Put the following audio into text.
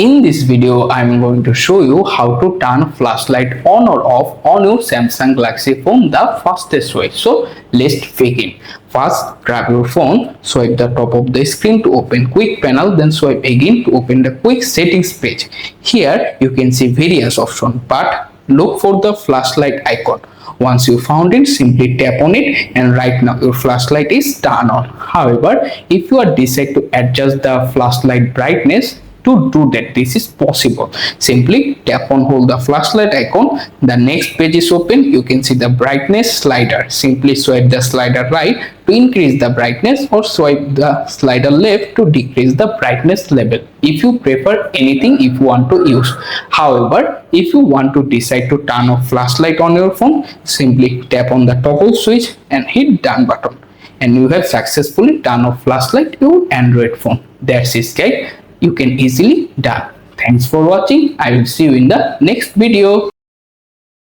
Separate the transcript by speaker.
Speaker 1: In this video, I'm going to show you how to turn flashlight on or off on your Samsung Galaxy phone the fastest way. So let's begin. First, grab your phone, swipe the top of the screen to open quick panel, then swipe again to open the quick settings page. Here you can see various options, but look for the flashlight icon. Once you found it, simply tap on it, and right now your flashlight is turned on. However, if you are decide to adjust the flashlight brightness, to do that, this is possible. Simply tap on hold the flashlight icon. The next page is open. You can see the brightness slider. Simply swipe the slider right to increase the brightness, or swipe the slider left to decrease the brightness level. If you prefer anything, if you want to use. However, if you want to decide to turn off flashlight on your phone, simply tap on the toggle switch and hit done button, and you have successfully turned off flashlight your Android phone. That's it, guys. You can easily done. Thanks for watching. I will see you in the next video.